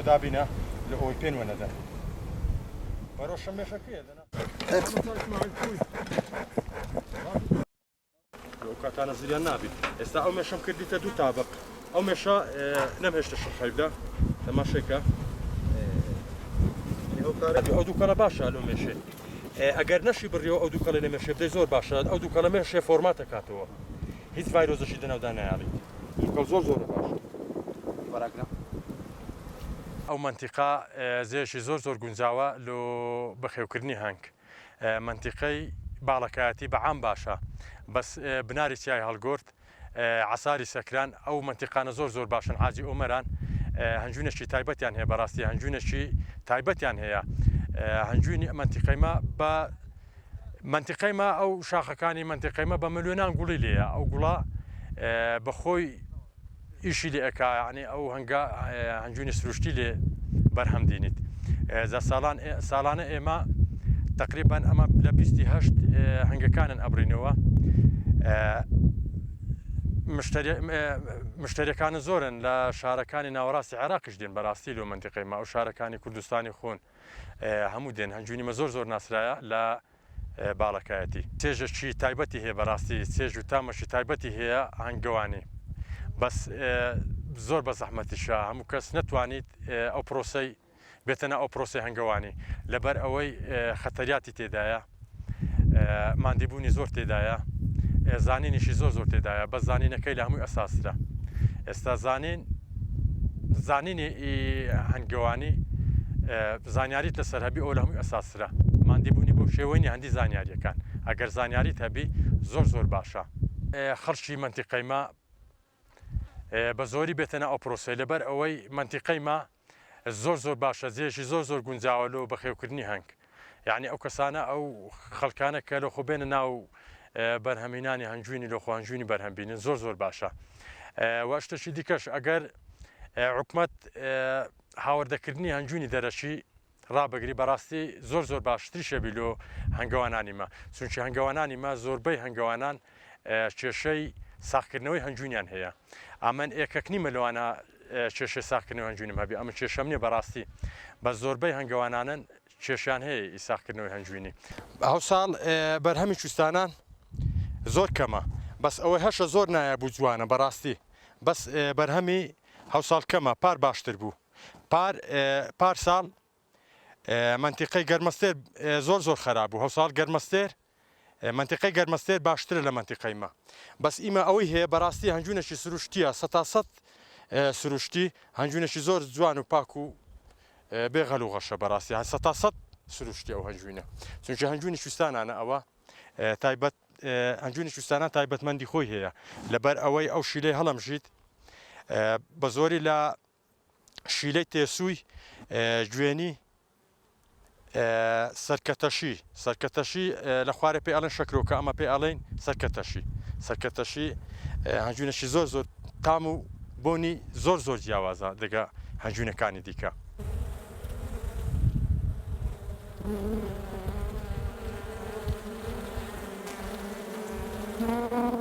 دابینە لە ئەوی پێن وەنەدە بەرەو شەمێشەکەیە دەنا ئەو کاتانە زریان نابێت ئێستا ئەو مێشەم کردیتە دوو تابق ئەو مێشە نەمهێشتە شەخەیبدا تەماشەکە ئەو دووکەڵە باشە لەو مێشێ ئەگەر نەشی بڕیەوە ئەو دووکەڵە لە مێشێ بدەی زۆر باشە ئەو دووکەڵە مێشێ فۆرمات دەکاتەوە هیچ ڤایرۆزەشی دەناودا نایاڵیت دووکەڵ زۆر باشە بەراکرا ئەو منتیقا زێشی زۆر گونجاوە لۆ بەخێوکردنی هەنگ منتیقەی باڵەکایەتی بەعام باشە بەس بناری چیای هەڵگۆرد عساری سەکران ئەو منتیقانە زۆر باشن حاجی ئۆمەران هەنجوونێکی تایبەتیان هەیە بەڕاستی هەنجوونێکی تایبەتیان هەیە هەنجوونی منتیقەیمە بە منتیقەیمە ئەو شاخەکانی منتیقەیمە بە ملیۆنان گوڵی لێیە ئەو گوڵا بەخۆی ئیشی لێ ئەکا یعنی ئەو هەنگا هەنجوونی سروشتی لێ بەرهەم دێنیت ساڵانە ئێمە تقریبان ئەمە لە 28 هەنگەکانن ئەبڕینەوە مشتریەکان زۆرن لە شارەکانی ناوەڕاستی عێراقیش دێن بەڕاستی لۆ منتیقەیمە ئەو شارەکانی کوردستانی خۆن هەموو دێن هەنجوونیمە زۆر ناسرایە لە باڵەکایەتی چێژێکی تایبەتی هەیە بەڕاستی چێژ و تامەشی تایبەتی هەیە هەنگەوانی بەس زۆر بە زەحمەتیشە هەموو کەس نەتوانیت ئەو پرۆسەی بێتەنە ئەو پرۆسی هەنگەوانی لەبەر ئەوەی خەتەریاتی تێدایە ماندیبوونی زۆر تێدایە زانینیشی زۆر تێدایە بە زانینەکەی لە هەمووی ئەساسرە ئێستا زانینی هەنگەوانی زانیاریت لەسەر هەبی ئەو لە هەمووی ئەساسرە ماندیبوونی بۆ شێوەی هەندی زانیاریەکان ئەگەر زانیاریت هەبی زۆر باشە خەڵکی منتیقەیمە بە زۆری بێتەنە ئەو پرۆسی لەبەر ئەوەی منتیقەیمە زۆر باشە جێشی زۆر گونجاوە لۆ بەخێوکردنی هەنگ یعنی ئەو کەسانە ئەو خەڵکانە کە لە خۆبێنە ناو بەرهەمینانی هەنجوینی لە خۆهەنجوینی بەرهەمبینن زۆر باشە وە شتێکی دیکەش ئەگەر حکومەت هاوردەکردنی هەنجوینی دەرەشی ڕابگری بەڕاستی زۆر باشتری شەبی لۆ هەنگەوانانیمە چونکی هەنگەوانانیمە زۆربەی هەنگەوانان کێشەی ساختکردنەوەی هەنجوینیان هەیە ئەمن ئێکەک نیمە لەوانە کێشەی ساختکردنەوەی هەنجوینم هەبی ئەمە کێشەم نیە بەڕاستی بە زۆربەی هەنگەوانانن کێشیان هەیە ئیساختکردنەوەی هەنجوینی ئەو ساڵ بەرهەمی کوستانان زۆر کەمە بەس ئەوەی هەشە زۆر نایە بوو جوانە بەڕاستی بەس بەرهەمی هەوساڵ کەمە پار باشتر بوو پار ساڵ منتیقەی گەرمەستێر زۆر خراپ بوو هەوساڵ گەرمەستێر منتیقەی گەرمەستێر باشترە لە منتیقەیمە بەس ئیمە ئەوەی هەیە بەڕاستی هەنجوونێکی سروشتیە 100 سروشتی هەنجوونێکی زۆر جوان و پاک و بێغەل و غەشە بەڕاستی 100 سروشتی ئەو هەنجوینە چونکە هەنجوونی کوستانانە ئەوە تایبەت هەنجوونی کوستانان تایبەتمەندی خۆی هەیە لەبەر ئەوەی ئەو شیلەی هەڵەمژیت بە زۆری لە شیلەی تێسووی گوێنی سەرکەتەشی لە خوارێ پێ ئەڵێن شەکرۆکە ئەمە پێ ئەڵێن سەرکەتەشی هەنجوونێکی زۆر تام و بۆنی زۆر جیاوازە دەگە هەنجوونەکانی دیکە Mm-hmm.